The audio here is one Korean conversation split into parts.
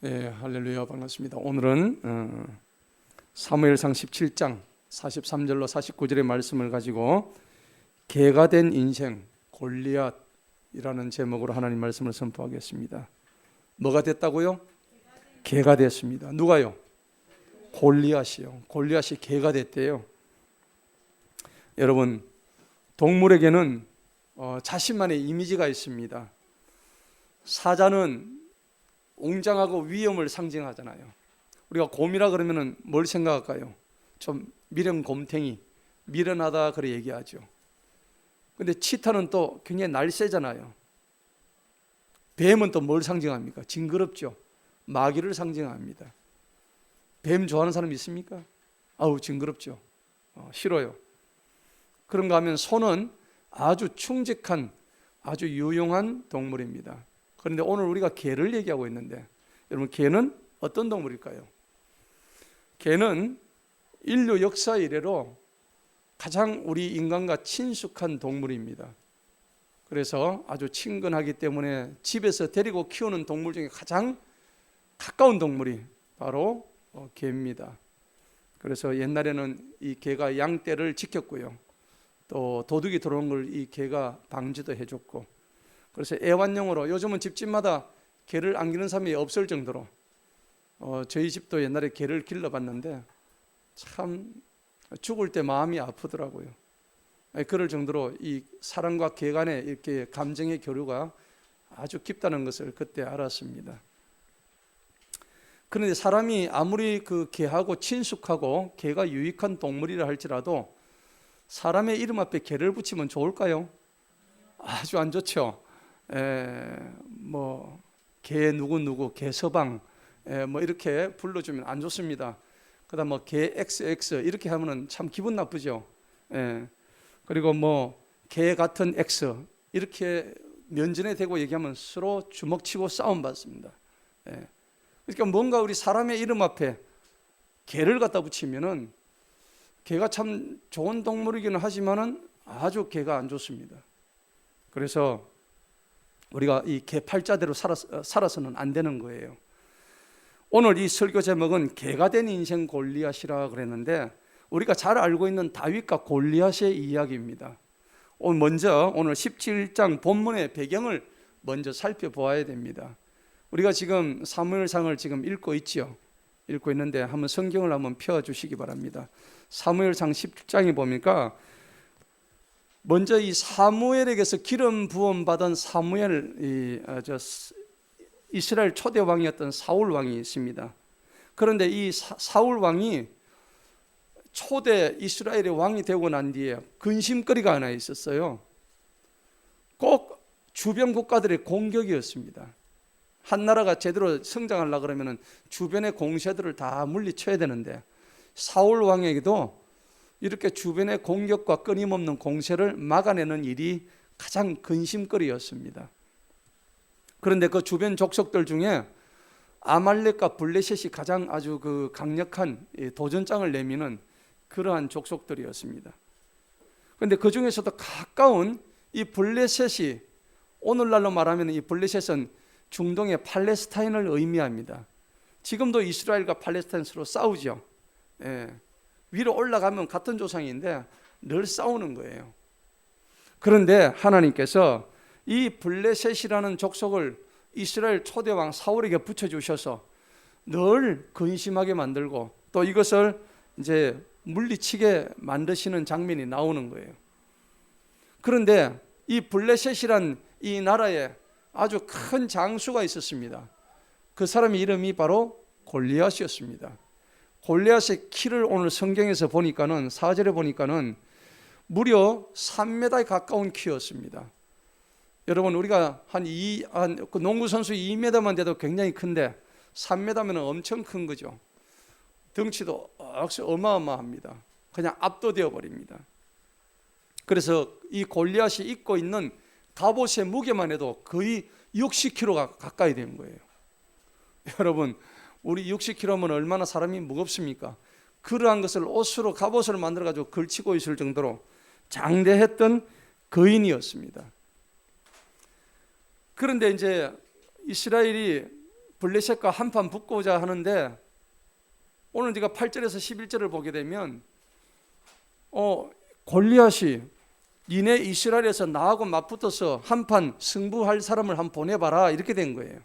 네, 할렐루야, 반갑습니다. 오늘은 사무엘상 17장 43절로 49절의 말씀을 가지고 개가 된 인생 골리앗이라는 제목으로 하나님 말씀을 선포하겠습니다. 뭐가 됐다고요? 개가 됐습니다. 누가요? 골리앗이요. 골리앗이 개가 됐대요. 여러분, 동물에게는 자신만의 이미지가 있습니다. 사자는 웅장하고 위험을 상징하잖아요. 우리가 곰이라 그러면은 뭘 생각할까요? 좀 미련곰탱이, 미련하다 그래 얘기하죠. 근데 치타는 또 굉장히 날쌔잖아요. 뱀은 또 뭘 상징합니까? 징그럽죠. 마귀를 상징합니다. 뱀 좋아하는 사람 있습니까? 아우 징그럽죠. 싫어요. 그런가 하면 소는 아주 충직한 아주 유용한 동물입니다. 그런데 오늘 우리가 개를 얘기하고 있는데, 여러분 개는 어떤 동물일까요? 개는 인류 역사 이래로 가장 우리 인간과 친숙한 동물입니다. 그래서 아주 친근하기 때문에 집에서 데리고 키우는 동물 중에 가장 가까운 동물이 바로 개입니다. 그래서 옛날에는 이 개가 양떼를 지켰고요, 또 도둑이 들어온 걸 이 개가 방지도 해줬고, 그래서 애완용으로 요즘은 집집마다 개를 안기는 사람이 없을 정도로 저희 집도 옛날에 개를 길러봤는데 참 죽을 때 마음이 아프더라고요. 그럴 정도로 이 사람과 개 간의 이렇게 감정의 교류가 아주 깊다는 것을 그때 알았습니다. 그런데 사람이 아무리 그 개하고 친숙하고 개가 유익한 동물이라 할지라도 사람의 이름 앞에 개를 붙이면 좋을까요? 아주 안 좋죠. 개 누구 개 서방 이렇게 불러주면 안 좋습니다. 그다음 개 XX 이렇게 하면은 참 기분 나쁘죠. 그리고 개 같은 X 이렇게 면전에 대고 얘기하면 서로 주먹치고 싸움 받습니다. 그러니까 뭔가 우리 사람의 이름 앞에 개를 갖다 붙이면은 개가 참 좋은 동물이기는 하지만은 아주 개가 안 좋습니다. 그래서 우리가 이 개 팔자대로 살아서는 안 되는 거예요. 오늘 이 설교 제목은 개가 된 인생 골리앗이라 그랬는데, 우리가 잘 알고 있는 다윗과 골리앗의 이야기입니다. 먼저 오늘 17장 본문의 배경을 먼저 살펴보아야 됩니다. 우리가 지금 사무엘상을 지금 읽고 있죠. 읽고 있는데 한번 성경을 한번 펴주시기 바랍니다. 사무엘상 17장에 보니까 먼저 이 사무엘에게서 기름 부음 받은 이스라엘 초대 왕이었던 사울 왕이 있습니다. 그런데 이 사울 왕이 초대 이스라엘의 왕이 되고 난 뒤에 근심거리가 하나 있었어요. 꼭 주변 국가들의 공격이었습니다. 한 나라가 제대로 성장하려고 그러면 주변의 공세들을 다 물리쳐야 되는데, 사울 왕에게도 이렇게 주변의 공격과 끊임없는 공세를 막아내는 일이 가장 근심거리였습니다. 그런데 그 주변 족속들 중에 아말렉과 블레셋이 가장 아주 그 강력한 도전장을 내미는 그러한 족속들이었습니다. 그런데 그 중에서도 가까운 이 블레셋이, 오늘날로 말하면 이 블레셋은 중동의 팔레스타인을 의미합니다. 지금도 이스라엘과 팔레스타인 서로 싸우죠. 위로 올라가면 같은 조상인데 늘 싸우는 거예요. 그런데 하나님께서 이 블레셋이라는 족속을 이스라엘 초대왕 사울에게 붙여주셔서 늘 근심하게 만들고 또 이것을 이제 물리치게 만드시는 장면이 나오는 거예요. 그런데 이 블레셋이란 이 나라에 아주 큰 장수가 있었습니다. 그 사람의 이름이 바로 골리앗이었습니다. 골리앗의 키를 오늘 성경에서 보니까는 4절에 보니까는 무려 3m에 가까운 키였습니다. 여러분, 우리가 그 농구 선수 2m만 돼도 굉장히 큰데 3m면 엄청 큰 거죠. 덩치도 역시 어마어마합니다. 그냥 압도되어 버립니다. 그래서 이 골리앗이 입고 있는 갑옷의 무게만 해도 거의 60kg가 가까이 되는 거예요. 여러분, 우리 60kg면 얼마나 사람이 무겁습니까? 그러한 것을 옷으로 갑옷을 만들어가지고 걸치고 있을 정도로 장대했던 거인이었습니다. 그런데 이제 이스라엘이 블레셋과 한판 붙고자 하는데 오늘 우리가 8절에서 11절을 보게 되면 골리앗이 니네 이스라엘에서 나하고 맞붙어서 한판 승부할 사람을 한번 보내봐라 이렇게 된 거예요.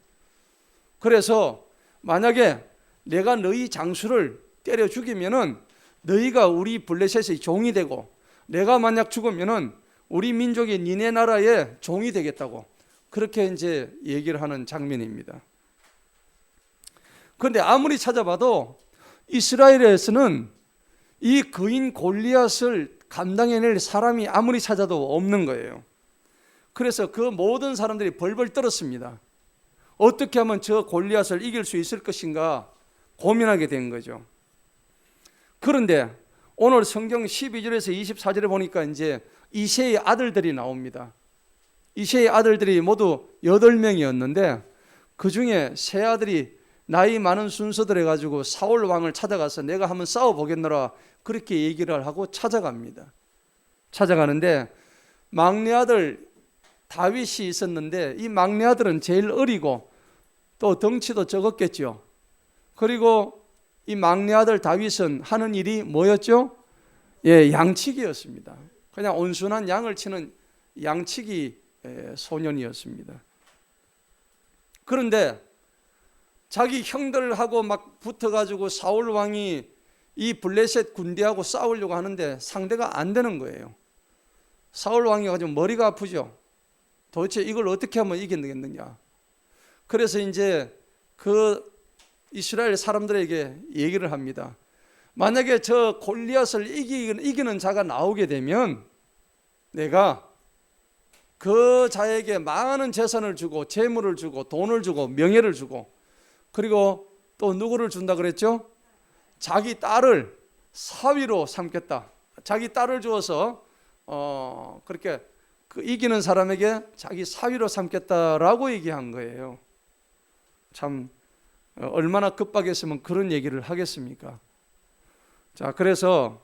그래서 만약에 내가 너희 장수를 때려 죽이면은 너희가 우리 블레셋의 종이 되고 내가 만약 죽으면은 우리 민족이 니네 나라의 종이 되겠다고 그렇게 이제 얘기를 하는 장면입니다. 그런데 아무리 찾아봐도 이스라엘에서는 이 거인 골리앗을 감당해낼 사람이 아무리 찾아도 없는 거예요. 그래서 그 모든 사람들이 벌벌 떨었습니다. 어떻게 하면 저 골리앗을 이길 수 있을 것인가 고민하게 된 거죠. 그런데 오늘 성경 12절에서 24절에 보니까 이제 이새의 아들들이 나옵니다. 이새의 아들들이 모두 8명이었는데 그 중에 세 아들이 나이 많은 순서들 해가지고 사울 왕을 찾아가서 내가 한번 싸워보겠노라 그렇게 얘기를 하고 찾아갑니다. 찾아가는데 막내 아들 다윗이 있었는데 이 막내 아들은 제일 어리고 또 덩치도 적었겠죠. 그리고 이 막내 아들 다윗은 하는 일이 뭐였죠? 양치기였습니다. 그냥 온순한 양을 치는 양치기 소년이었습니다. 그런데 자기 형들하고 막 붙어가지고 사울 왕이 이 블레셋 군대하고 싸우려고 하는데 상대가 안 되는 거예요. 사울 왕이 가지고 머리가 아프죠. 도대체 이걸 어떻게 하면 이기겠느냐. 그래서 이제 그 이스라엘 사람들에게 얘기를 합니다. 만약에 저 골리앗을 이기는 자가 나오게 되면 내가 그 자에게 많은 재산을 주고 재물을 주고 돈을 주고 명예를 주고 그리고 또 누구를 준다 그랬죠? 자기 딸을 사위로 삼겠다. 자기 딸을 주어서 그렇게 그 이기는 사람에게 자기 사위로 삼겠다라고 얘기한 거예요. 참 얼마나 급박했으면 그런 얘기를 하겠습니까? 자, 그래서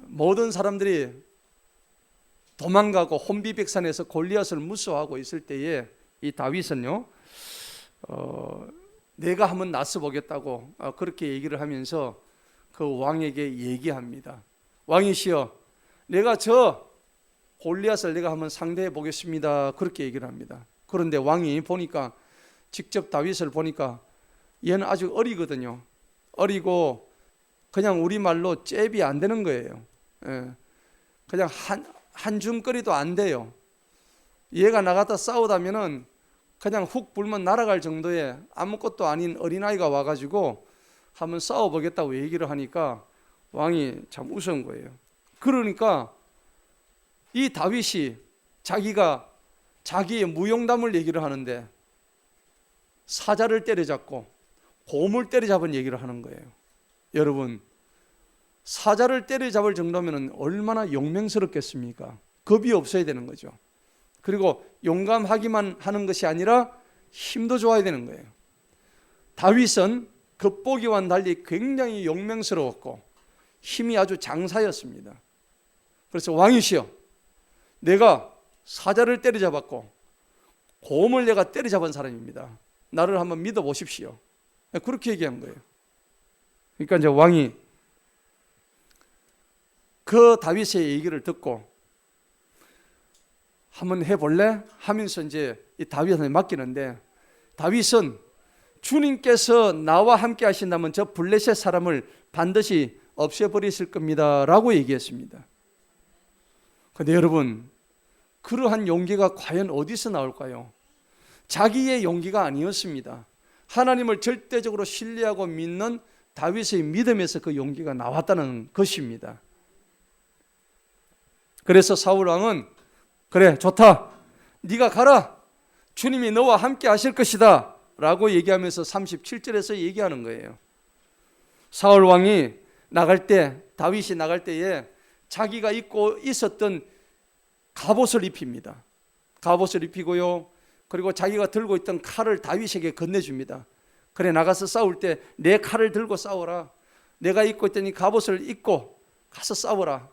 모든 사람들이 도망가고 혼비백산에서 골리앗을 무서워하고 있을 때에 이 다윗은요, 내가 한번 나서 보겠다고 그렇게 얘기를 하면서 그 왕에게 얘기합니다. 왕이시여, 내가 저 골리앗을 내가 한번 상대해 보겠습니다. 그렇게 얘기를 합니다. 그런데 왕이 보니까 직접 다윗을 보니까 얘는 아직 어리거든요. 어리고 그냥 우리말로 잽이 안 되는 거예요. 그냥 한 줌거리도 안 돼요. 얘가 나갔다 싸우다면은 그냥 훅 불면 날아갈 정도의 아무것도 아닌 어린아이가 와가지고 한번 싸워보겠다고 얘기를 하니까 왕이 참 우스운 거예요. 그러니까 이 다윗이 자기가 자기의 무용담을 얘기를 하는데 사자를 때려잡고 곰을 때려잡은 얘기를 하는 거예요. 여러분, 사자를 때려잡을 정도면 얼마나 용맹스럽겠습니까? 겁이 없어야 되는 거죠. 그리고 용감하기만 하는 것이 아니라 힘도 좋아야 되는 거예요. 다윗은 겉보기와는 달리 굉장히 용맹스러웠고 힘이 아주 장사였습니다. 그래서 왕이시여, 내가 사자를 때려잡았고 곰을 내가 때려잡은 사람입니다. 나를 한번 믿어보십시오. 그렇게 얘기한 거예요. 그러니까 이제 왕이 그 다윗의 얘기를 듣고 한번 해볼래? 하면서 이제 이 다윗한테 맡기는데 다윗은 주님께서 나와 함께 하신다면 저 블레셋 사람을 반드시 없애버리실 겁니다 라고 얘기했습니다. 그런데 여러분, 그러한 용기가 과연 어디서 나올까요? 자기의 용기가 아니었습니다. 하나님을 절대적으로 신뢰하고 믿는 다윗의 믿음에서 그 용기가 나왔다는 것입니다. 그래서 사울 왕은 그래, 좋다, 네가 가라, 주님이 너와 함께 하실 것이다 라고 얘기하면서 37절에서 얘기하는 거예요. 사울 왕이 나갈 때, 다윗이 나갈 때에 자기가 입고 있었던 갑옷을 입힙니다. 갑옷을 입히고요, 그리고 자기가 들고 있던 칼을 다윗에게 건네줍니다. 그래, 나가서 싸울 때 내 칼을 들고 싸워라, 내가 입고 있던 이 갑옷을 입고 가서 싸워라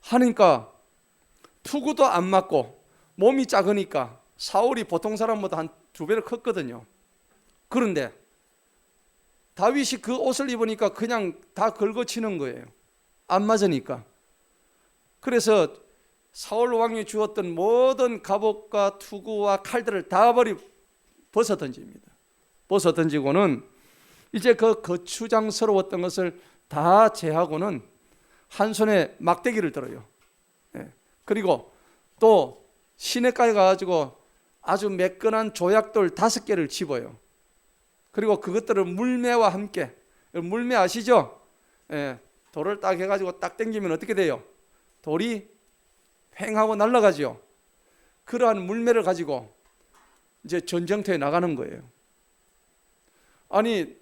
하니까 투구도 안 맞고 몸이 작으니까 사울이 보통 사람보다 한 2배를 컸거든요. 그런데 다윗이 그 옷을 입으니까 그냥 다 긁어치는 거예요. 안 맞으니까. 그래서 사울 왕이 주었던 모든 갑옷과 투구와 칼들을 다 벗어 던집니다. 벗어 던지고는 이제 그 거추장스러웠던 것을 다 제하고는 한 손에 막대기를 들어요. 그리고 또 시냇가에 가가지고 아주 매끈한 조약돌 5개를 집어요. 그리고 그것들을 물매와 함께, 물매 아시죠? 돌을 딱 해가지고 딱 당기면 어떻게 돼요? 돌이 횡하고 날아가죠. 그러한 물매를 가지고 이제 전쟁터에 나가는 거예요. 아니,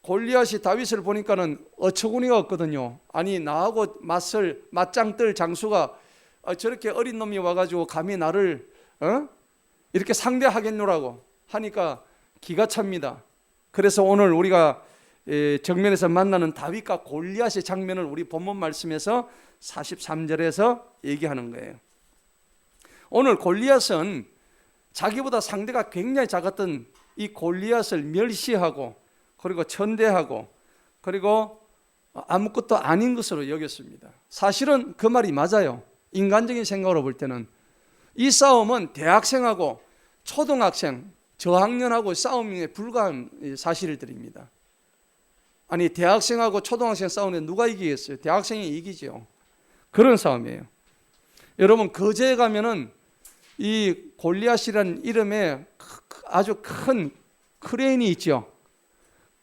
골리앗이 다윗을 보니까는 어처구니가 없거든요. 아니, 나하고 맞짱 뜰 장수가 저렇게 어린 놈이 와가지고 감히 나를 이렇게 상대하겠노라고 하니까 기가 찹니다. 그래서 오늘 우리가 정면에서 만나는 다윗과 골리앗의 장면을 우리 본문 말씀에서 43절에서 얘기하는 거예요. 오늘 골리앗은 자기보다 상대가 굉장히 작았던 이 골리앗을 멸시하고 그리고 천대하고 그리고 아무것도 아닌 것으로 여겼습니다. 사실은 그 말이 맞아요. 인간적인 생각으로 볼 때는 이 싸움은 대학생하고 초등학생, 저학년하고 싸움에 불과한 사실들입니다. 아니, 대학생하고 초등학생 싸우는데 누가 이기겠어요? 대학생이 이기죠. 그런 싸움이에요. 여러분, 거제에 가면은 이 골리앗이라는 이름에 아주 큰 크레인이 있죠.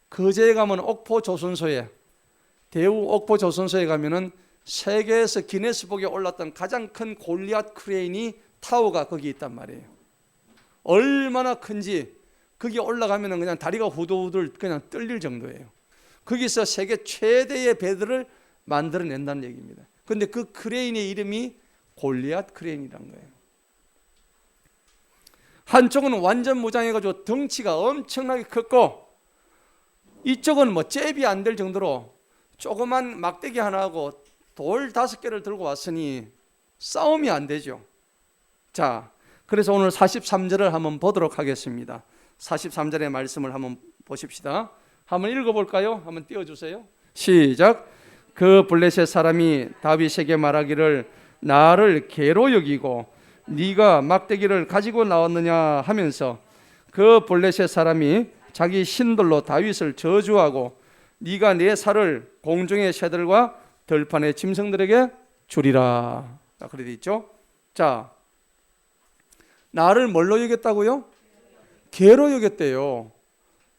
거제에 가면 옥포조선소에, 대우 옥포조선소에 가면은 세계에서 기네스북에 올랐던 가장 큰 골리앗 크레인이 타워가 거기 있단 말이에요. 얼마나 큰지 거기 올라가면은 그냥 다리가 후들후들 그냥 떨릴 정도예요. 거기서 세계 최대의 배들을 만들어낸다는 얘기입니다. 그런데 그 크레인의 이름이 골리앗 크레인이란 거예요. 한쪽은 완전 무장해가지고 덩치가 엄청나게 컸고, 이쪽은 뭐 잽이 안 될 정도로 조그만 막대기 하나 하고 돌 5개를 들고 왔으니 싸움이 안 되죠. 자, 그래서 오늘 43절을 한번 보도록 하겠습니다. 43절의 말씀을 한번 보십시다. 한번 읽어볼까요? 한번 띄워주세요. 시작. 그 블레셋 사람이 다윗에게 말하기를 나를 개로 여기고 네가 막대기를 가지고 나왔느냐 하면서 그 블레셋 사람이 자기 신들로 다윗을 저주하고 네가 내 살을 공중의 새들과 들판의 짐승들에게 주리라. 그래 돼 있죠. 자, 나를 뭘로 여겼다고요? 개로 여겼대요.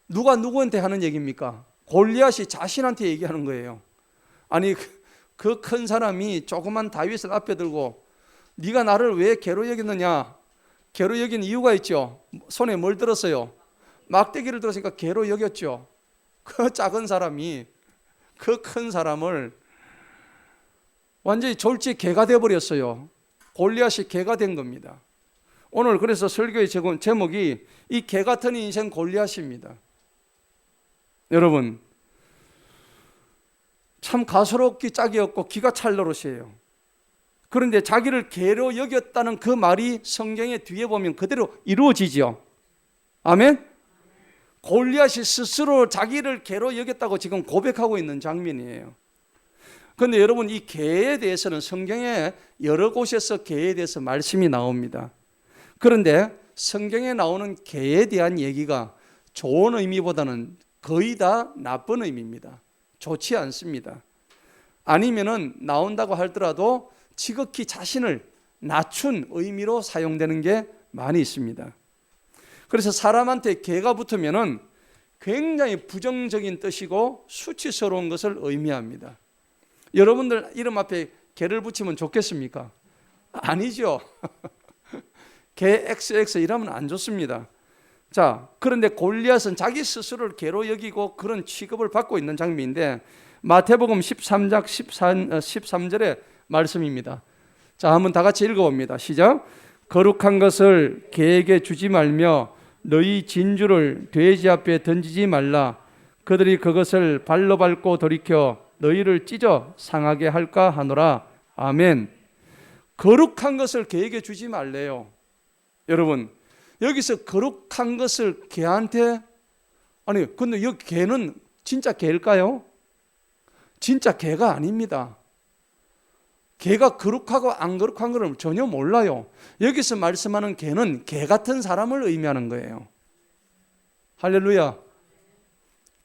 누가 누구한테 하는 얘기입니까? 골리앗이 자신한테 얘기하는 거예요. 아니, 그 큰 사람이 조그만 다윗을 앞에 들고 네가 나를 왜 개로 여겼느냐? 개로 여긴 이유가 있죠. 손에 뭘 들었어요? 막대기를 들었으니까 개로 여겼죠. 그 작은 사람이 그 큰 사람을 완전히 졸지 개가 되어버렸어요. 골리앗이 개가 된 겁니다. 오늘 그래서 설교의 제목이 이 개 같은 인생 골리앗입니다. 여러분, 참 가소롭기 짝이 없고 기가 찰 노릇이에요. 그런데 자기를 개로 여겼다는 그 말이 성경의 뒤에 보면 그대로 이루어지죠. 아멘? 골리앗이 스스로 자기를 개로 여겼다고 지금 고백하고 있는 장면이에요. 그런데 여러분, 이 개에 대해서는 성경에 여러 곳에서 개에 대해서 말씀이 나옵니다. 그런데 성경에 나오는 개에 대한 얘기가 좋은 의미보다는 거의 다 나쁜 의미입니다. 좋지 않습니다. 아니면은 나온다고 하더라도 지극히 자신을 낮춘 의미로 사용되는 게 많이 있습니다. 그래서 사람한테 개가 붙으면은 굉장히 부정적인 뜻이고 수치스러운 것을 의미합니다. 여러분들 이름 앞에 개를 붙이면 좋겠습니까? 아니죠. 개 XX 이러면 안 좋습니다. 자, 그런데 골리앗은 자기 스스로를 개로 여기고 그런 취급을 받고 있는 장면인데 마태복음 13장 13절의 말씀입니다. 자, 한번 다 같이 읽어봅니다. 시작. 거룩한 것을 개에게 주지 말며 너희 진주를 돼지 앞에 던지지 말라. 그들이 그것을 발로 밟고 돌이켜 너희를 찢어 상하게 할까 하노라. 아멘. 거룩한 것을 개에게 주지 말래요. 여러분, 여기서 거룩한 것을 개한테, 아니 근데 여기 개는 진짜 개일까요? 진짜 개가 아닙니다. 개가 거룩하고 안 거룩한 것을 전혀 몰라요. 여기서 말씀하는 개는 개 같은 사람을 의미하는 거예요. 할렐루야.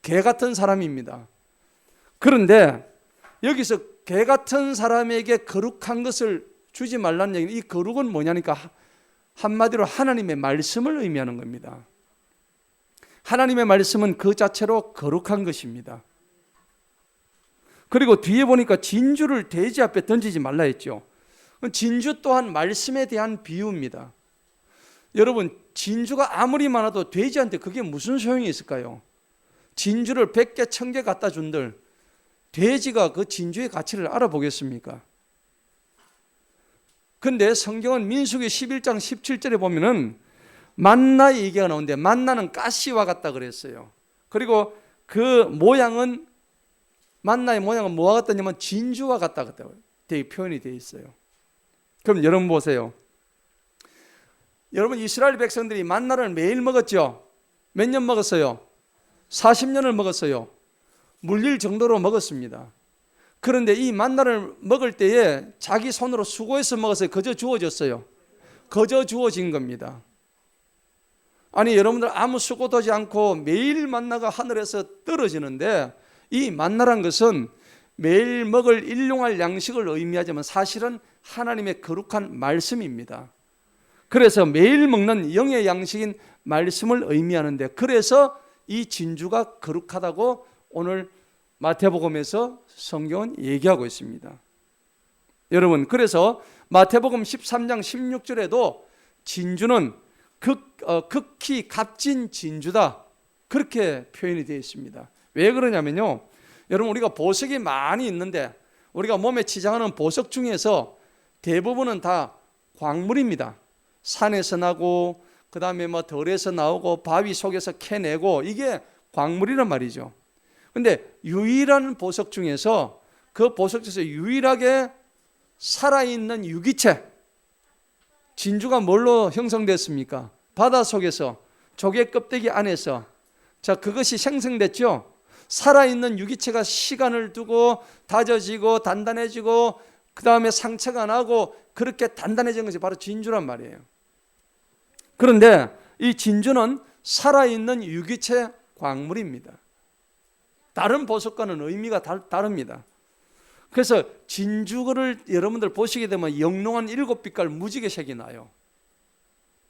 개 같은 사람입니다. 그런데 여기서 개 같은 사람에게 거룩한 것을 주지 말라는 얘기는, 이 거룩은 뭐냐니까 한마디로 하나님의 말씀을 의미하는 겁니다. 하나님의 말씀은 그 자체로 거룩한 것입니다. 그리고 뒤에 보니까 진주를 돼지 앞에 던지지 말라 했죠. 진주 또한 말씀에 대한 비유입니다. 여러분, 진주가 아무리 많아도 돼지한테 그게 무슨 소용이 있을까요? 진주를 100개, 1000개 갖다 준들 돼지가 그 진주의 가치를 알아보겠습니까? 근데 성경은 민수기 11장 17절에 보면은 만나 얘기가 나오는데, 만나는 가시와 같다 그랬어요. 그리고 그 모양은, 만나의 모양은 뭐와 같다냐면 진주와 같다 되게 표현이 되어 있어요. 그럼 여러분 보세요. 여러분, 이스라엘 백성들이 만나를 매일 먹었죠? 몇 년 먹었어요? 40년을 먹었어요. 물릴 정도로 먹었습니다. 그런데 이 만나를 먹을 때에 자기 손으로 수고해서 먹었어요? 거저 주어졌어요? 거저 주어진 겁니다. 아니, 여러분들 아무 수고도 하지 않고 매일 만나가 하늘에서 떨어지는데, 이 만나란 것은 매일 먹을 일용할 양식을 의미하지만 사실은 하나님의 거룩한 말씀입니다. 그래서 매일 먹는 영의 양식인 말씀을 의미하는데, 그래서 이 진주가 거룩하다고 오늘 마태복음에서 성경은 얘기하고 있습니다. 여러분, 그래서 마태복음 13장 16절에도 진주는 극히 값진 진주다, 그렇게 표현이 되어 있습니다. 왜 그러냐면요, 여러분, 우리가 보석이 많이 있는데 우리가 몸에 치장하는 보석 중에서 대부분은 다 광물입니다. 산에서 나고, 그 다음에 뭐 덜에서 나오고, 바위 속에서 캐내고, 이게 광물이란 말이죠. 근데 유일한 보석 중에서, 그 보석 중에서 유일하게 살아있는 유기체, 진주가 뭘로 형성됐습니까? 바닷속에서, 조개 껍데기 안에서. 자, 그것이 생성됐죠. 살아있는 유기체가 시간을 두고 다져지고 단단해지고 그 다음에 상처가 나고 그렇게 단단해진 것이 바로 진주란 말이에요. 그런데 이 진주는 살아있는 유기체 광물입니다. 다른 보석과는 의미가 다릅니다. 그래서 진주를 여러분들 보시게 되면 영롱한 7빛깔 무지개색이 나요.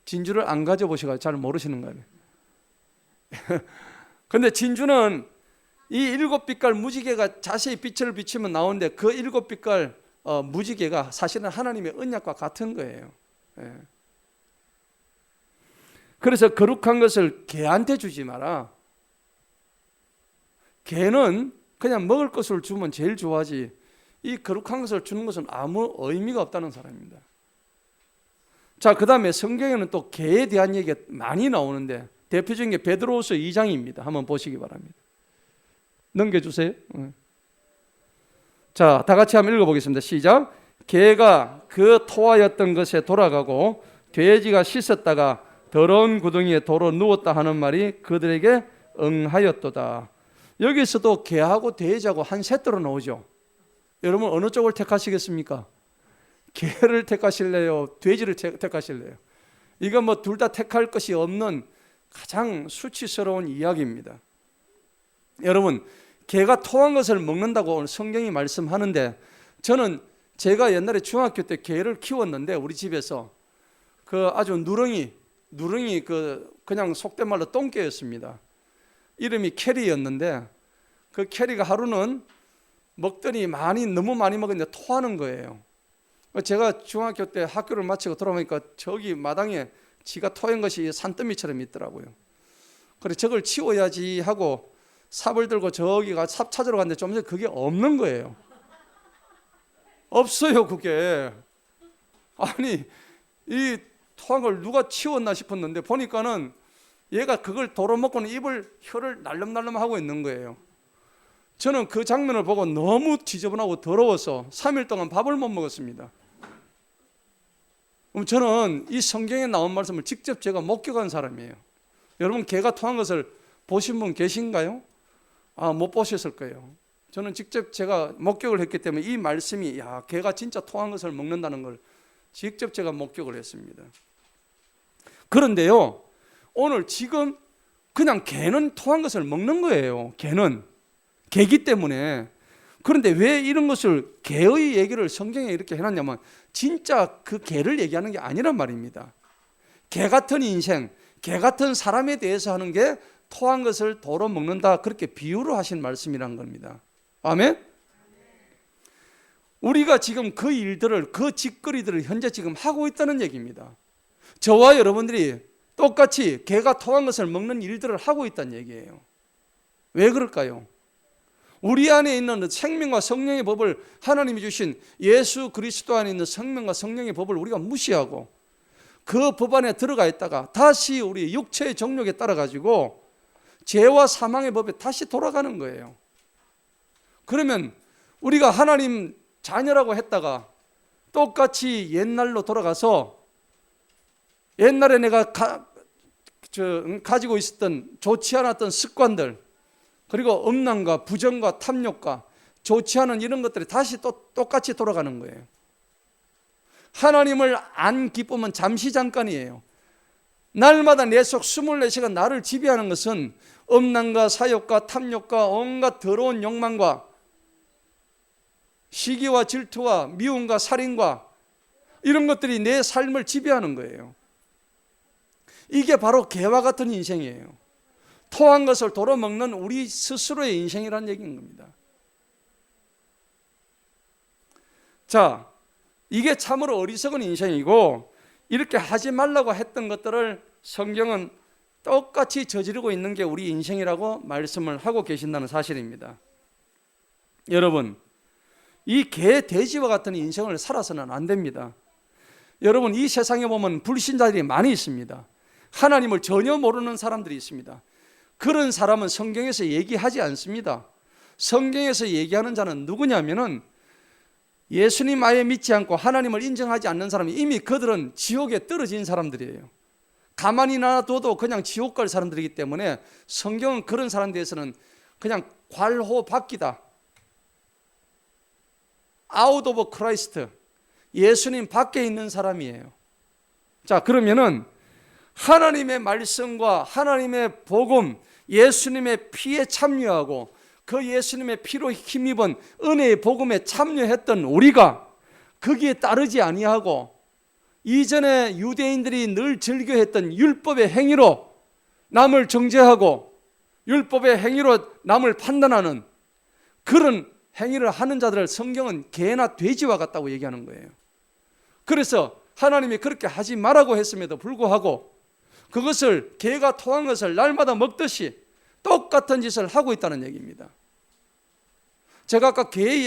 진주를 안 가져보시고 잘 모르시는 거예요. 그런데 진주는 이 7빛깔 무지개가 자세히 빛을 비치면 나오는데, 그 7빛깔 무지개가 사실은 하나님의 언약과 같은 거예요. 예. 그래서 거룩한 것을 개한테 주지 마라. 개는 그냥 먹을 것을 주면 제일 좋아하지, 이 거룩한 것을 주는 것은 아무 의미가 없다는 사람입니다. 자, 그 다음에 성경에는 또 개에 대한 얘기가 많이 나오는데, 대표적인 게 베드로후서 2장입니다. 한번 보시기 바랍니다. 넘겨주세요. 자, 다 같이 한번 읽어보겠습니다. 시작. 개가 그 토하였던 것에 돌아가고 돼지가 씻었다가 더러운 구덩이에 도로 누웠다 하는 말이 그들에게 응하였도다. 여기서도 개하고 돼지하고 한 세트로 나오죠. 여러분, 어느 쪽을 택하시겠습니까? 개를 택하실래요? 돼지를 택하실래요? 이건 뭐 둘 다 택할 것이 없는 가장 수치스러운 이야기입니다. 여러분, 개가 토한 것을 먹는다고 오늘 성경이 말씀하는데, 저는 제가 옛날에 중학교 때 개를 키웠는데, 우리 집에서 그 아주 누렁이 그냥 속된 말로 똥개였습니다. 이름이 캐리였는데, 그 캐리가 하루는 먹더니 너무 많이 먹었는데 토하는 거예요. 제가 중학교 때 학교를 마치고 돌아오니까 저기 마당에 지가 토한 것이 산더미처럼 있더라고요. 그래서 저걸 치워야지 하고 삽을 들고 저기가 삽 찾으러 갔는데 좀 전에 그게 없는 거예요. 없어요, 그게. 아니, 이 토한 걸 누가 치웠나 싶었는데 보니까는 얘가 그걸 도로 먹고는 혀를 날름날름 하고 있는 거예요. 저는 그 장면을 보고 너무 지저분하고 더러워서 3일 동안 밥을 못 먹었습니다. 그럼 저는 이 성경에 나온 말씀을 직접 제가 목격한 사람이에요. 여러분 개가 토한 것을 보신 분 계신가요? 못 보셨을 거예요. 저는 직접 제가 목격을 했기 때문에 이 말씀이 개가 진짜 토한 것을 먹는다는 걸 직접 제가 목격을 했습니다. 그런데요, 오늘 지금 그냥 개는 토한 것을 먹는 거예요. 개는 개기 때문에. 그런데 왜 이런 것을 개의 얘기를 성경에 이렇게 해놨냐면 진짜 그 개를 얘기하는 게 아니란 말입니다. 개 같은 인생, 개 같은 사람에 대해서 하는 게 토한 것을 도로 먹는다, 그렇게 비유를 하신 말씀이란 겁니다. 아멘? 우리가 지금 그 일들을, 그 짓거리들을 현재 지금 하고 있다는 얘기입니다. 저와 여러분들이 똑같이 개가 토한 것을 먹는 일들을 하고 있다는 얘기예요. 왜 그럴까요? 우리 안에 있는 생명과 성령의 법을, 하나님이 주신 예수 그리스도 안에 있는 생명과 성령의 법을 우리가 무시하고 그 법 안에 들어가 있다가 다시 우리 육체의 정욕에 따라 가지고 죄와 사망의 법에 다시 돌아가는 거예요. 그러면 우리가 하나님 자녀라고 했다가 똑같이 옛날로 돌아가서 옛날에 내가 가지고 있었던 좋지 않았던 습관들, 그리고 음란과 부정과 탐욕과 좋지 않은 이런 것들이 다시 또 똑같이 돌아가는 거예요. 하나님을 안 기쁨은 잠시 잠깐이에요. 날마다 내 속 24시간 나를 지배하는 것은 음란과 사욕과 탐욕과 온갖 더러운 욕망과 시기와 질투와 미움과 살인과 이런 것들이 내 삶을 지배하는 거예요. 이게 바로 개와 같은 인생이에요. 토한 것을 도로 먹는 우리 스스로의 인생이라는 얘기인 겁니다. 자, 이게 참으로 어리석은 인생이고 이렇게 하지 말라고 했던 것들을 성경은 똑같이 저지르고 있는 게 우리 인생이라고 말씀을 하고 계신다는 사실입니다. 여러분, 이 개, 돼지와 같은 인생을 살아서는 안 됩니다. 여러분, 이 세상에 보면 불신자들이 많이 있습니다. 하나님을 전혀 모르는 사람들이 있습니다. 그런 사람은 성경에서 얘기하지 않습니다. 성경에서 얘기하는 자는 누구냐면은 예수님 아예 믿지 않고 하나님을 인정하지 않는 사람이 이미 그들은 지옥에 떨어진 사람들이에요. 가만히 놔둬도 그냥 지옥 갈 사람들이기 때문에 성경은 그런 사람에 대해서는 그냥 괄호 바뀌다, 아웃 오브 크라이스트, 예수님 밖에 있는 사람이에요. 자, 그러면은 하나님의 말씀과 하나님의 복음, 예수님의 피에 참여하고 그 예수님의 피로 힘입은 은혜의 복음에 참여했던 우리가 거기에 따르지 아니하고 이전에 유대인들이 늘 즐겨했던 율법의 행위로 남을 정죄하고 율법의 행위로 남을 판단하는 그런 행위를 하는 자들을 성경은 개나 돼지와 같다고 얘기하는 거예요. 그래서 하나님이 그렇게 하지 말라고 했음에도 불구하고 그것을 개가 토한 것을 날마다 먹듯이 똑같은 짓을 하고 있다는 얘기입니다. 제가 아까 개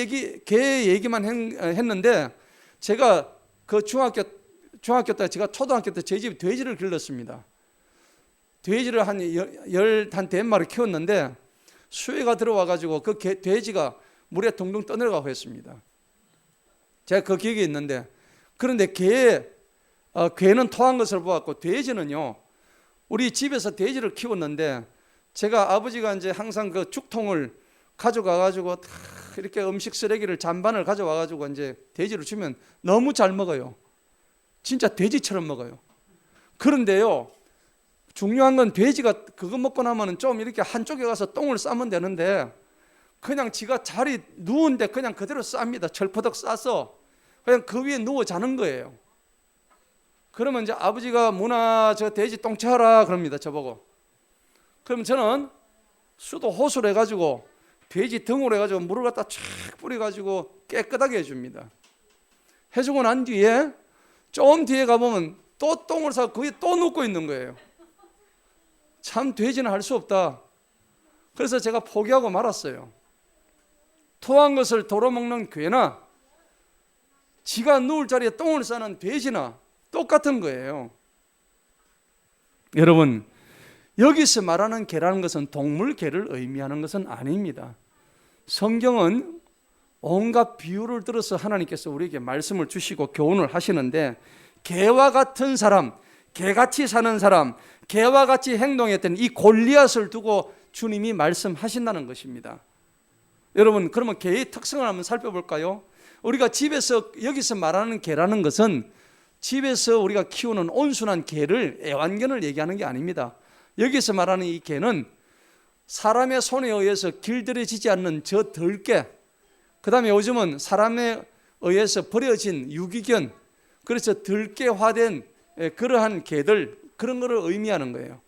얘기만 했는데 제가 그 중학교 때, 제가 초등학교 때 제 집에 돼지를 길렀습니다. 돼지를 한 10마리 키웠는데 수해가 들어와가지고 그 돼지가 물에 둥둥 떠내려가고 했습니다. 제가 그 기억이 있는데, 그런데 개는 토한 것을 보았고 돼지는요, 우리 집에서 돼지를 키웠는데 제가 아버지가 이제 항상 그 죽통을 가져가가지고 이렇게 음식 쓰레기를 잔반을 가져와가지고 이제 돼지를 주면 너무 잘 먹어요. 진짜 돼지처럼 먹어요. 그런데요, 중요한 건 돼지가 그거 먹고 나면은 좀 이렇게 한쪽에 가서 똥을 싸면 되는데 그냥 지가 자리 누운데 그냥 그대로 쌉니다. 철퍼덕 싸서 그냥 그 위에 누워 자는 거예요. 그러면 이제 아버지가 문화 저 돼지 똥치하라 그럽니다. 저보고. 그럼 저는 수도 호수를 해가지고 돼지 등으로 해가지고 물을 갖다 쫙 뿌려가지고 깨끗하게 해줍니다. 해주고 난 뒤에 좀 뒤에 가보면 또 똥을 싸고 거기에 또 눕고 있는 거예요. 참 돼지는 할 수 없다. 그래서 제가 포기하고 말았어요. 토한 것을 도로 먹는 괴나 지가 누울 자리에 똥을 싸는 돼지나 똑같은 거예요. 여러분, 여기서 말하는 개라는 것은 동물 개를 의미하는 것은 아닙니다. 성경은 온갖 비유를 들어서 하나님께서 우리에게 말씀을 주시고 교훈을 하시는데 개와 같은 사람, 개같이 사는 사람, 개와 같이 행동했던 이 골리앗을 두고 주님이 말씀하신다는 것입니다. 여러분, 그러면 개의 특성을 한번 살펴볼까요? 우리가 집에서 여기서 말하는 개라는 것은 집에서 우리가 키우는 온순한 개를, 애완견을 얘기하는 게 아닙니다. 여기서 말하는 이 개는 사람의 손에 의해서 길들여지지 않는 저 들개, 그 다음에 요즘은 사람에 의해서 버려진 유기견, 그래서 들개화된 그러한 개들, 그런 것을 의미하는 거예요.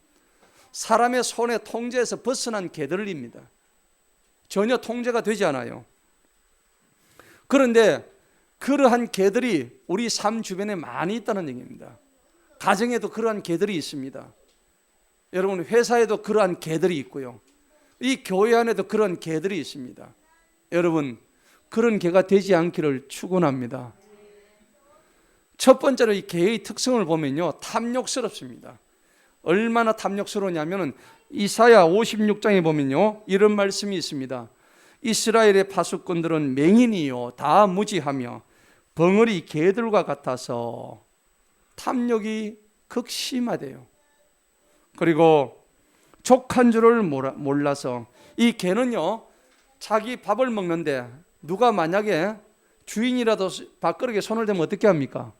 사람의 손의 통제에서 벗어난 개들입니다. 전혀 통제가 되지 않아요. 그런데 그러한 개들이 우리 삶 주변에 많이 있다는 얘기입니다. 가정에도 그러한 개들이 있습니다. 여러분, 회사에도 그러한 개들이 있고요. 이 교회 안에도 그런 개들이 있습니다. 여러분, 그런 개가 되지 않기를 축원합니다. 첫 번째로 이 개의 특성을 보면요, 탐욕스럽습니다. 얼마나 탐욕스러우냐면 이사야 56장에 보면요, 이런 말씀이 있습니다. 이스라엘의 파수꾼들은 맹인이요 다 무지하며 벙어리 개들과 같아서 탐욕이 극심하대요. 그리고 족한 줄을 몰라서, 이 개는요 자기 밥을 먹는데 누가 만약에 주인이라도 밥그릇에 손을 대면 어떻게 합니까?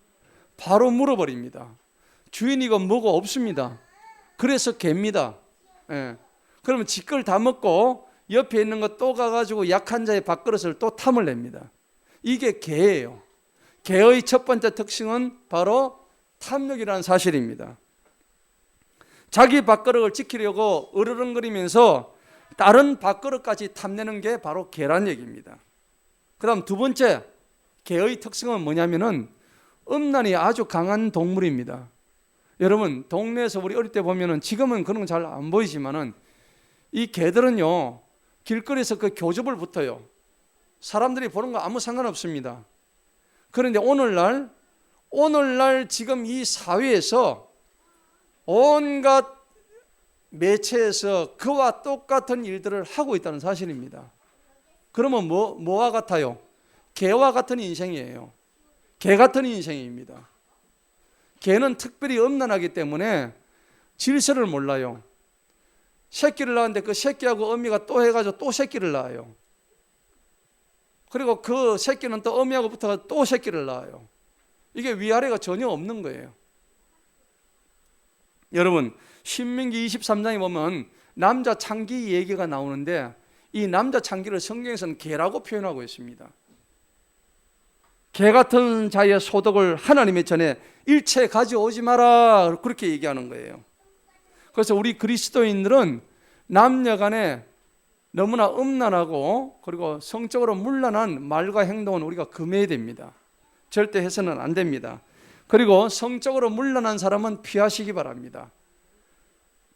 바로 물어버립니다. 주인이 이거 뭐가 없습니다. 그래서 개입니다. 그러면 지 걸 다 먹고 옆에 있는 거 또 가가지고 약한 자의 밥그릇을 또 탐을 냅니다. 이게 개예요. 개의 첫 번째 특징은 바로 탐욕이라는 사실입니다. 자기 밥그릇을 지키려고 으르렁거리면서 다른 밥그릇까지 탐내는 게 바로 개란 얘기입니다. 그 다음 두 번째, 개의 특성은 뭐냐면은 음란이 아주 강한 동물입니다. 여러분, 동네에서 우리 어릴 때 보면은, 지금은 그런 건 잘 안 보이지만은, 이 개들은요 길거리에서 그 교접을 붙어요. 사람들이 보는 거 아무 상관없습니다. 그런데 오늘날 지금 이 사회에서 온갖 매체에서 그와 똑같은 일들을 하고 있다는 사실입니다. 그러면 뭐와 같아요? 개와 같은 인생이에요. 개 같은 인생입니다. 개는 특별히 음란하기 때문에 질서를 몰라요. 새끼를 낳았는데 그 새끼하고 어미가 또 해가지고 또 새끼를 낳아요. 그리고 그 새끼는 또 어미하고 붙어서 또 새끼를 낳아요. 이게 위아래가 전혀 없는 거예요. 여러분, 신명기 23장에 보면 남자 창기 얘기가 나오는데, 이 남자 창기를 성경에서는 개라고 표현하고 있습니다. 개 같은 자의 소득을 하나님의 전에 일체 가져오지 마라, 그렇게 얘기하는 거예요. 그래서 우리 그리스도인들은 남녀 간에 너무나 음란하고 그리고 성적으로 문란한 말과 행동은 우리가 금해야 됩니다. 절대 해서는 안 됩니다. 그리고 성적으로 문란한 사람은 피하시기 바랍니다.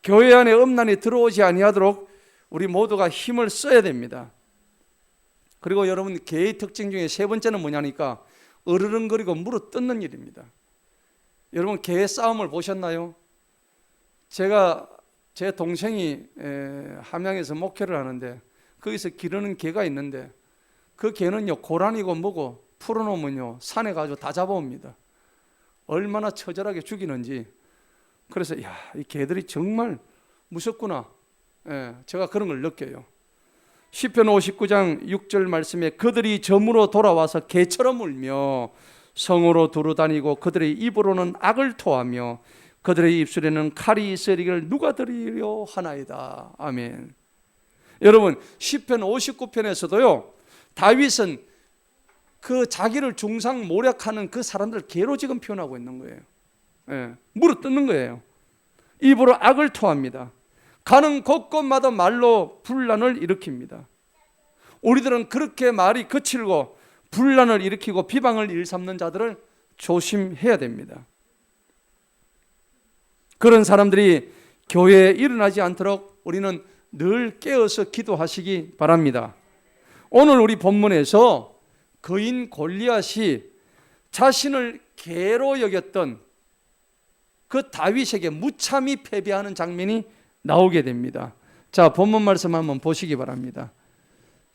교회 안에 음란이 들어오지 아니하도록 우리 모두가 힘을 써야 됩니다. 그리고 여러분, 개의 특징 중에 세 번째는 뭐냐니까 으르렁거리고 물어뜯는 일입니다. 여러분, 개의 싸움을 보셨나요? 제가 제 동생이 함양에서 목회를 하는데 거기서 기르는 개가 있는데, 그 개는요 고라니고 뭐고 풀어놓으면요 산에 가지고 다 잡아옵니다. 얼마나 처절하게 죽이는지. 그래서 이 개들이 정말 무섭구나. 제가 그런 걸 느껴요. 시편 59장 6절 말씀에 그들이 점으로 돌아와서 개처럼 울며 성으로 두루다니고 그들의 입으로는 악을 토하며 그들의 입술에는 칼이 있으리를 누가 들으려 하나이다. 아멘. 여러분, 시편 59편에서도요 다윗은 그 자기를 중상 모략하는 그 사람들 개로 지금 표현하고 있는 거예요. 물어뜯는 거예요. 입으로 악을 토합니다. 가는 곳곳마다 말로 분란을 일으킵니다. 우리들은 그렇게 말이 거칠고 분란을 일으키고 비방을 일삼는 자들을 조심해야 됩니다. 그런 사람들이 교회에 일어나지 않도록 우리는 늘 깨어서 기도하시기 바랍니다. 오늘 우리 본문에서 거인 골리앗이 자신을 개로 여겼던 그 다윗에게 무참히 패배하는 장면이 나오게 됩니다. 자, 본문 말씀 한번 보시기 바랍니다.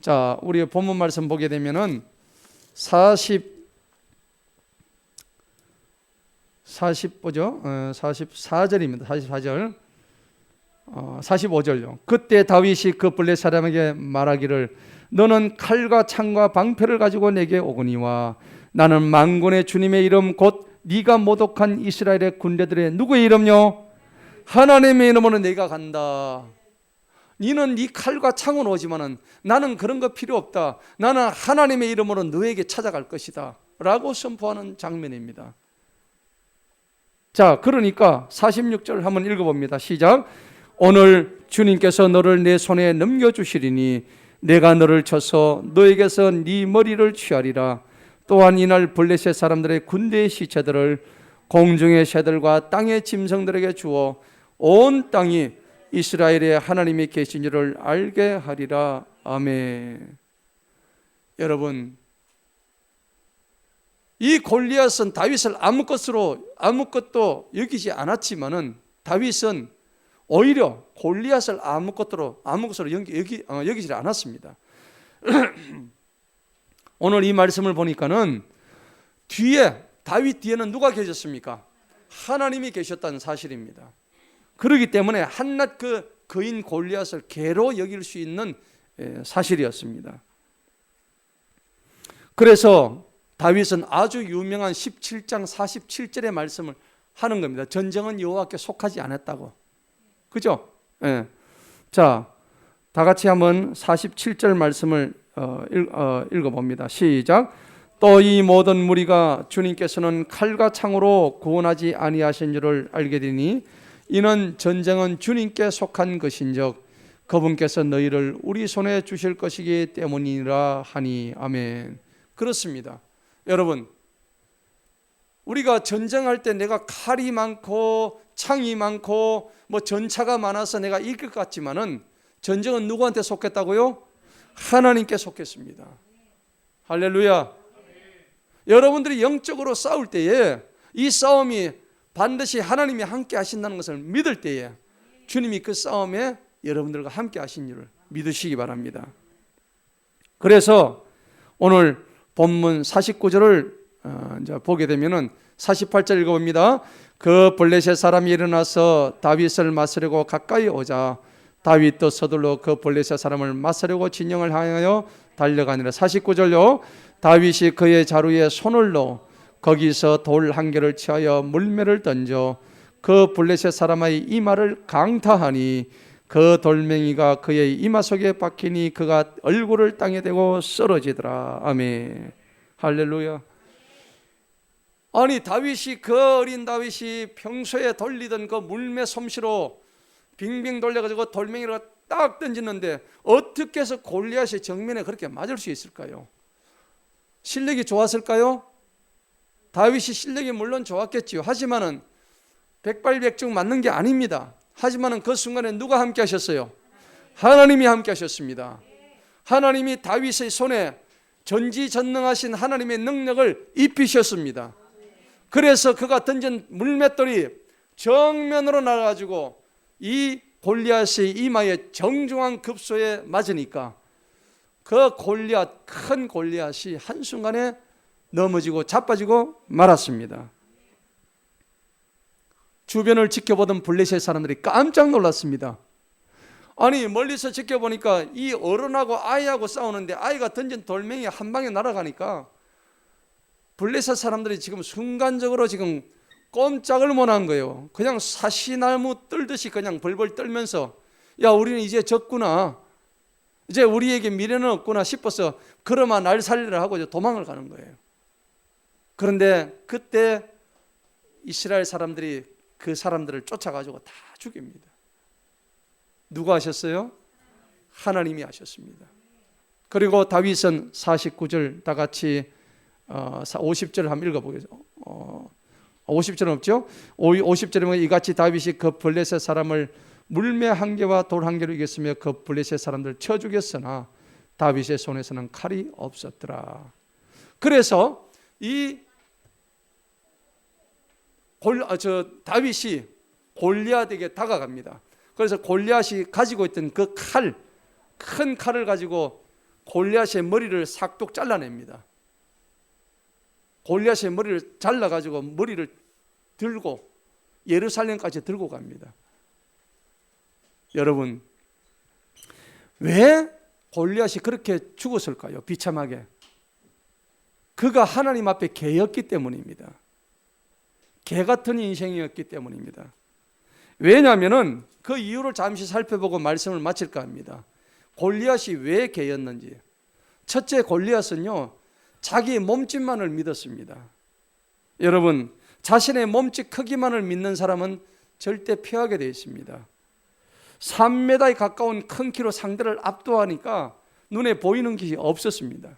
자, 우리 본문 말씀 보게 되면은 40보죠. 44절입니다. 44절. 45절요. 그때 다윗이 그 블레셋 사람에게 말하기를 너는 칼과 창과 방패를 가지고 내게 오거니와 나는 만군의 주님의 이름 곧 네가 모독한 이스라엘의 군대들의 누구의 이름요? 하나님의 이름으로 내가 간다. 너는 네 칼과 창은 오지만은 나는 그런 거 필요 없다. 나는 하나님의 이름으로 너에게 찾아갈 것이다 라고 선포하는 장면입니다. 자, 그러니까 46절 한번 읽어봅니다. 시작. 오늘 주님께서 너를 내 손에 넘겨주시리니 내가 너를 쳐서 너에게서 네 머리를 취하리라. 또한 이날 블레셋 사람들의 군대의 시체들을 공중의 새들과 땅의 짐승들에게 주어 온 땅이 이스라엘의 하나님이 계신 줄을 알게 하리라. 아멘. 여러분, 이 골리앗은 다윗을 아무것도 여기지 않았지만은 다윗은 오히려 골리앗을 아무것으로 여기지 않았습니다. 오늘 이 말씀을 보니까는 다윗 뒤에는 누가 계셨습니까? 하나님이 계셨다는 사실입니다. 그렇기 때문에 한낱 그 거인 골리앗을 개로 여길 수 있는 사실이었습니다. 그래서 다윗은 아주 유명한 17장 47절의 말씀을 하는 겁니다. 전쟁은 여호와께 속하지 않았다고. 그죠? 예. 자, 다 같이 한번 47절 말씀을 읽어봅니다. 시작. 또 이 모든 무리가 주님께서는 칼과 창으로 구원하지 아니하신 줄을 알게 되니 이는 전쟁은 주님께 속한 것인즉 그분께서 너희를 우리 손에 주실 것이기 때문이라 하니. 아멘. 그렇습니다. 여러분, 우리가 전쟁할 때 내가 칼이 많고 창이 많고 뭐 전차가 많아서 내가 이길 것 같지만은 전쟁은 누구한테 속했다고요? 하나님께 속했습니다. 할렐루야. 여러분들이 영적으로 싸울 때에 이 싸움이 반드시 하나님이 함께 하신다는 것을 믿을 때에 주님이 그 싸움에 여러분들과 함께 하신 줄을 믿으시기 바랍니다. 그래서 오늘 본문 49절을 이제 보게 되면은 48절 읽어봅니다. 그 블레셋 사람이 일어나서 다윗을 맞서려고 가까이 오자 다윗도 서둘러 그 블레셋 사람을 맞서려고 진영을 향하여 달려가니라. 49절요. 다윗이 그의 자루에 손을 넣어 거기서 돌 한 개를 취하여 물매를 던져 그 블레셋 사람의 이마를 강타하니 그 돌멩이가 그의 이마 속에 박히니 그가 얼굴을 땅에 대고 쓰러지더라. 아멘. 할렐루야. 아니 그 어린 다윗이 평소에 돌리던 그 물매 솜씨로 빙빙 돌려가지고 돌멩이를 딱 던지는데 어떻게 해서 골리앗의 정면에 그렇게 맞을 수 있을까요? 실력이 좋았을까요? 다윗이 실력이 물론 좋았겠지요. 하지만은 백발백중 맞는 게 아닙니다. 하지만은 그 순간에 누가 함께 하셨어요? 하나님이 함께 하셨습니다. 하나님이 다윗의 손에 전지전능하신 하나님의 능력을 입히셨습니다. 그래서 그가 던진 물맷돌이 정면으로 날아가지고 이 골리앗의 이마에 정중한 급소에 맞으니까 그 큰 골리앗이 한순간에 넘어지고 자빠지고 말았습니다. 주변을 지켜보던 블레셋 사람들이 깜짝 놀랐습니다. 아니 멀리서 지켜보니까 이 어른하고 아이하고 싸우는데 아이가 던진 돌멩이 한 방에 날아가니까 블레셋 사람들이 지금 순간적으로 지금 꼼짝을 못한 거예요. 그냥 사시나무 떨듯이 그냥 벌벌 떨면서 야 우리는 이제 졌구나, 이제 우리에게 미래는 없구나 싶어서 그러마 날 살리라 하고 도망을 가는 거예요. 그런데 그때 이스라엘 사람들이 그 사람들을 쫓아가지고 다 죽입니다. 누가 하셨어요? 하나님이 하셨습니다. 그리고 다윗은 49절 다 같이 50절 한번 읽어보겠습니다. 50절은 없죠? 50절에 보면 이같이 다윗이 그 블레셋 사람을 물매 한 개와 돌 한 개로 이겼으며 그 블레셋 사람들 쳐 죽였으나 다윗의 손에서는 칼이 없었더라. 그래서 이 다윗이 골리앗에게 다가갑니다. 그래서 골리앗이 가지고 있던 그 큰 칼을 가지고 골리앗의 머리를 싹둑 잘라냅니다. 골리앗의 머리를 잘라가지고 머리를 들고 예루살렘까지 들고 갑니다. 여러분, 왜 골리앗이 그렇게 죽었을까요? 비참하게. 그가 하나님 앞에 개였기 때문입니다. 개 같은 인생이었기 때문입니다. 왜냐하면 그 이유를 잠시 살펴보고 말씀을 마칠까 합니다. 골리앗이 왜 개였는지. 첫째, 골리앗은요, 자기 몸집만을 믿었습니다. 여러분, 자신의 몸집 크기만을 믿는 사람은 절대 패하게 되어 있습니다. 3m에 가까운 큰 키로 상대를 압도하니까 눈에 보이는 것이 없었습니다.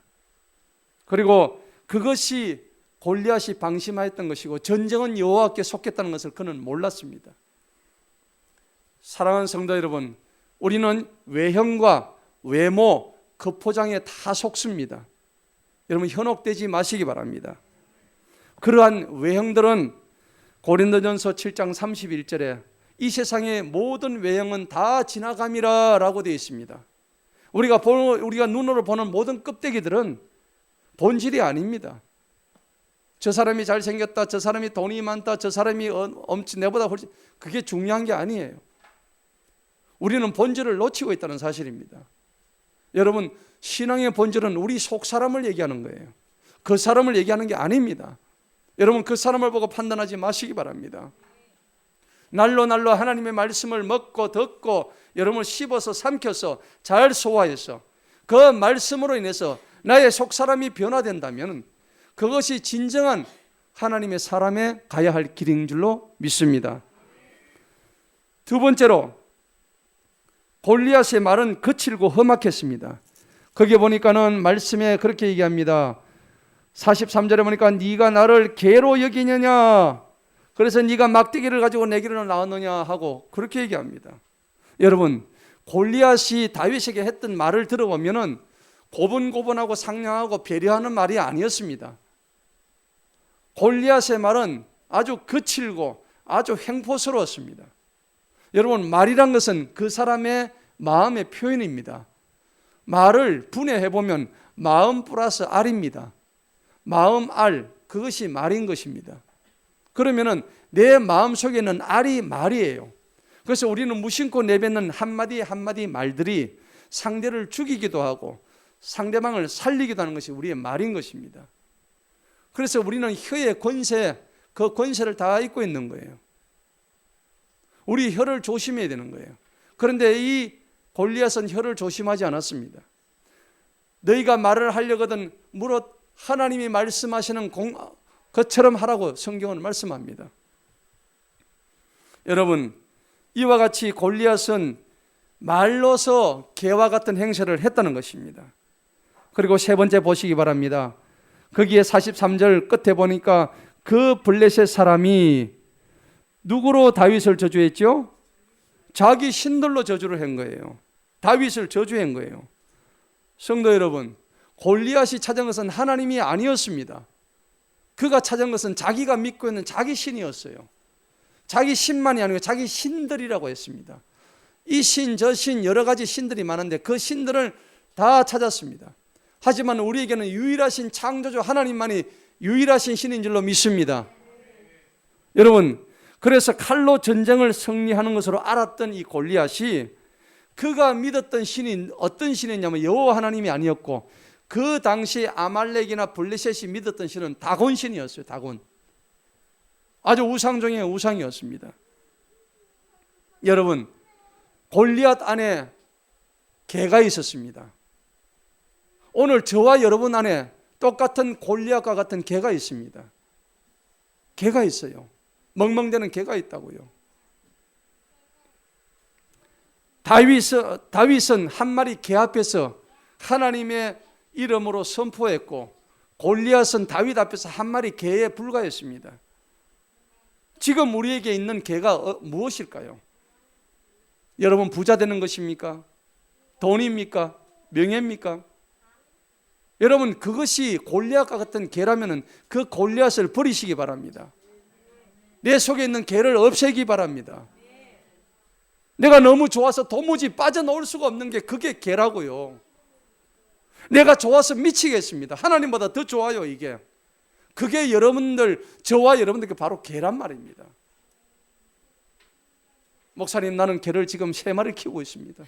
그리고 그것이 골리앗이 방심하였던 것이고 전쟁은 여호와께 속했다는 것을 그는 몰랐습니다. 사랑하는 성도 여러분, 우리는 외형과 외모, 그 포장에 다 속습니다. 여러분, 현혹되지 마시기 바랍니다. 그러한 외형들은 고린도전서 7장 31절에 이 세상의 모든 외형은 다 지나감이라 라고 되어 있습니다. 우리가 눈으로 보는 모든 껍데기들은 본질이 아닙니다. 저 사람이 잘생겼다, 저 사람이 돈이 많다, 저 사람이 내보다 훨씬, 그게 중요한 게 아니에요. 우리는 본질을 놓치고 있다는 사실입니다. 여러분, 신앙의 본질은 우리 속 사람을 얘기하는 거예요. 그 사람을 얘기하는 게 아닙니다. 여러분, 그 사람을 보고 판단하지 마시기 바랍니다. 날로 하나님의 말씀을 먹고 듣고 여러분을 씹어서 삼켜서 잘 소화해서 그 말씀으로 인해서 나의 속 사람이 변화된다면 그것이 진정한 하나님의 사람에 가야 할 길인 줄로 믿습니다. 두 번째로, 골리앗의 말은 거칠고 험악했습니다. 거기 보니까는 말씀에 그렇게 얘기합니다. 43절에 보니까 네가 나를 개로 여기느냐, 그래서 네가 막대기를 가지고 내 길로 나왔느냐 하고 그렇게 얘기합니다. 여러분, 골리앗이 다윗에게 했던 말을 들어보면은 고분고분하고 상냥하고 배려하는 말이 아니었습니다. 골리앗의 말은 아주 거칠고 아주 횡포스러웠습니다. 여러분, 말이란 것은 그 사람의 마음의 표현입니다. 말을 분해해보면 마음 플러스 알입니다. 마음 알, 그것이 말인 것입니다. 그러면은 내 마음 속에는 알이 말이에요. 그래서 우리는 무심코 내뱉는 한마디 한마디 말들이 상대를 죽이기도 하고 상대방을 살리기도 하는 것이 우리의 말인 것입니다. 그래서 우리는 혀의 권세, 그 권세를 다 잊고 있는 거예요. 우리 혀를 조심해야 되는 거예요. 그런데 이 골리앗은 혀를 조심하지 않았습니다. 너희가 말을 하려거든 무릇 하나님이 말씀하시는 것처럼 하라고 성경은 말씀합니다. 여러분, 이와 같이 골리앗은 말로서 개와 같은 행세를 했다는 것입니다. 그리고 세 번째 보시기 바랍니다. 거기에 43절 끝에 보니까 그 블레셋 사람이 누구로 다윗을 저주했죠? 자기 신들로 저주를 한 거예요. 다윗을 저주한 거예요. 성도 여러분, 골리앗이 찾은 것은 하나님이 아니었습니다. 그가 찾은 것은 자기가 믿고 있는 자기 신이었어요. 자기 신만이 아니고 자기 신들이라고 했습니다. 이 신, 저 신, 여러 가지 신들이 많은데 그 신들을 다 찾았습니다. 하지만 우리에게는 유일하신 창조주 하나님만이 유일하신 신인 줄로 믿습니다. 여러분, 그래서 칼로 전쟁을 승리하는 것으로 알았던 이 골리앗이 그가 믿었던 신이 어떤 신이냐면 여호와 하나님이 아니었고 그 당시 아말렉이나 블레셋이 믿었던 신은 다곤 신이었어요. 다곤. 아주 우상 중에 우상이었습니다. 여러분, 골리앗 안에 개가 있었습니다. 오늘 저와 여러분 안에 똑같은 골리앗과 같은 개가 있습니다. 개가 있어요. 멍멍대는 개가 있다고요. 다윗은 한 마리 개 앞에서 하나님의 이름으로 선포했고 골리앗은 다윗 앞에서 한 마리 개에 불과했습니다. 지금 우리에게 있는 개가 무엇일까요? 여러분, 부자 되는 것입니까? 돈입니까? 명예입니까? 여러분, 그것이 골리앗과 같은 개라면 그 골리앗을 버리시기 바랍니다. 내 속에 있는 개를 없애기 바랍니다. 내가 너무 좋아서 도무지 빠져나올 수가 없는 게 그게 개라고요. 내가 좋아서 미치겠습니다. 하나님보다 더 좋아요, 이게. 그게 여러분들, 저와 여러분들께 바로 개란 말입니다. 목사님, 나는 개를 지금 3마리 키우고 있습니다.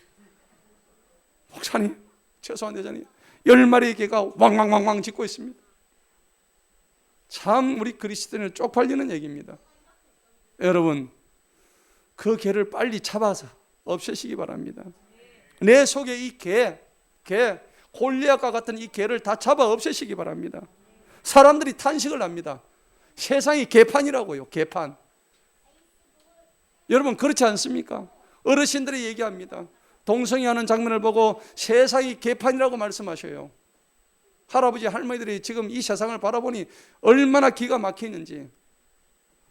목사님, 최소한 대장님, 10마리의 개가 왕왕왕왕 짖고 있습니다. 참 우리 그리스도인은 쪽팔리는 얘기입니다. 여러분, 그 개를 빨리 잡아서 없애시기 바랍니다. 내 속에 이 골리앗과 같은 이 개를 다 잡아 없애시기 바랍니다. 사람들이 탄식을 합니다. 세상이 개판이라고요. 개판. 여러분, 그렇지 않습니까? 어르신들이 얘기합니다. 동성애하는 장면을 보고 세상이 개판이라고 말씀하셔요. 할아버지 할머니들이 지금 이 세상을 바라보니 얼마나 기가 막히는지.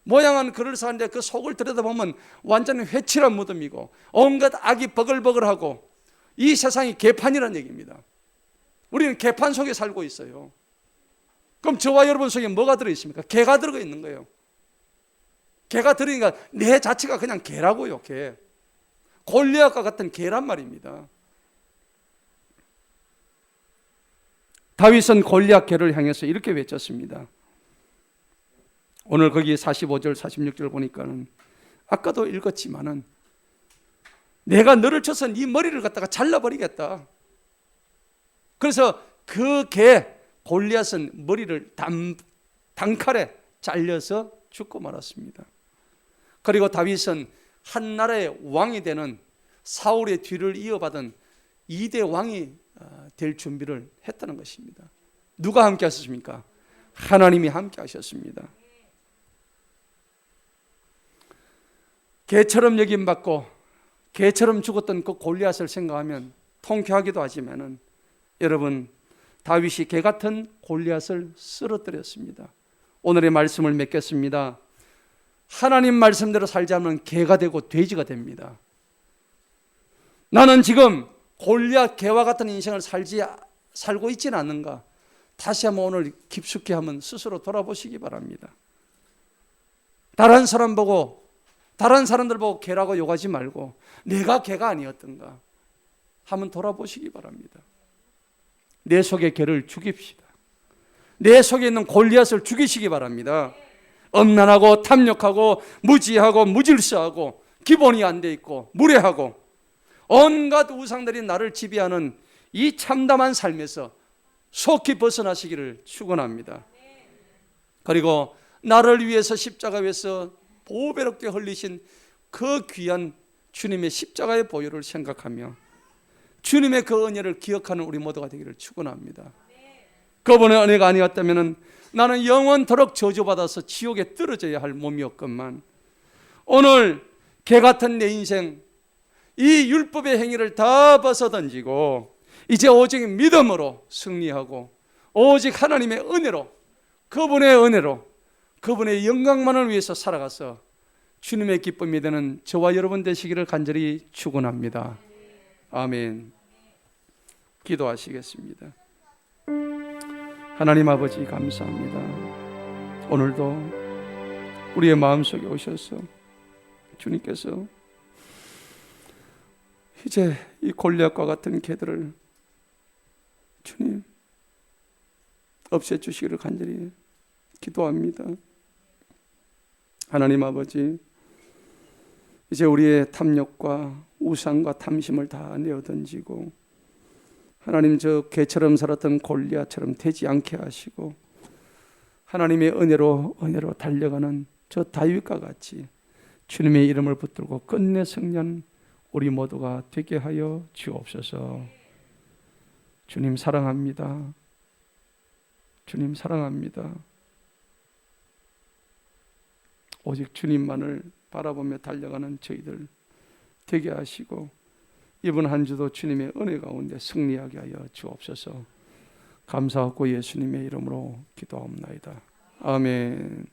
모양은 그럴싸한데 그 속을 들여다보면 완전히 회칠한 무덤이고 온갖 악이 버글버글하고 이 세상이 개판이라는 얘기입니다. 우리는 개판 속에 살고 있어요. 그럼 저와 여러분 속에 뭐가 들어있습니까? 개가 들어가 있는 거예요. 개가 들으니까 내 자체가 그냥 개라고요. 개. 골리앗과 같은 개란 말입니다. 다윗은 골리앗 개를 향해서 이렇게 외쳤습니다. 오늘 거기 45절 46절 보니까는 아까도 읽었지만은 내가 너를 쳐서 네 머리를 갖다가 잘라버리겠다. 그래서 그 개 골리앗은 머리를 단칼에 잘려서 죽고 말았습니다. 그리고 다윗은 한 나라의 왕이 되는 사울의 뒤를 이어받은 2대 왕이 될 준비를 했다는 것입니다. 누가 함께 하셨습니까? 하나님이 함께 하셨습니다. 개처럼 여김받고 개처럼 죽었던 그 골리앗을 생각하면 통쾌하기도 하지만은 여러분, 다윗이 개 같은 골리앗을 쓰러뜨렸습니다. 오늘의 말씀을 맺겠습니다. 하나님 말씀대로 살지 않으면 개가 되고 돼지가 됩니다. 나는 지금 골리앗 개와 같은 인생을 살고 있지는 않는가? 다시 한번 오늘 깊숙이 한번 스스로 돌아보시기 바랍니다. 다른 사람들 보고 개라고 욕하지 말고 내가 개가 아니었던가 한번 돌아보시기 바랍니다. 내 속의 개를 죽입시다. 내 속에 있는 골리앗을 죽이시기 바랍니다. 엄난하고 탐욕하고 무지하고 무질서하고 기본이 안 돼 있고 무례하고 온갖 우상들이 나를 지배하는 이 참담한 삶에서 속히 벗어나시기를 축원합니다. 그리고 나를 위해서 십자가 위에서 보배롭게 흘리신 그 귀한 주님의 십자가의 보혈을 생각하며 주님의 그 은혜를 기억하는 우리 모두가 되기를 축원합니다. 그분의 은혜가 아니었다면 나는 영원토록 저주받아서 지옥에 떨어져야 할 몸이었건만 오늘 개같은 내 인생 이 율법의 행위를 다 벗어던지고 이제 오직 믿음으로 승리하고 오직 하나님의 은혜로 그분의 은혜로 그분의 영광만을 위해서 살아가서 주님의 기쁨이 되는 저와 여러분 되시기를 간절히 축원합니다. 아멘. 기도하시겠습니다. 하나님 아버지 감사합니다. 오늘도 우리의 마음속에 오셔서 주님께서 이제 이 골리앗과 같은 개들을 주님 없애주시기를 간절히 기도합니다. 하나님 아버지, 이제 우리의 탐욕과 우상과 탐심을 다 내어던지고 하나님 저 개처럼 살았던 골리앗처럼 되지 않게 하시고 하나님의 은혜로 달려가는 저 다윗과 같이 주님의 이름을 붙들고 끝내 승리하는 우리 모두가 되게 하여 주옵소서. 주님 사랑합니다. 주님 사랑합니다. 오직 주님만을 바라보며 달려가는 저희들 되게 하시고 이번 한 주도 주님의 은혜 가운데 승리하게 하여 주옵소서. 감사하고 예수님의 이름으로 기도하옵나이다. 아멘.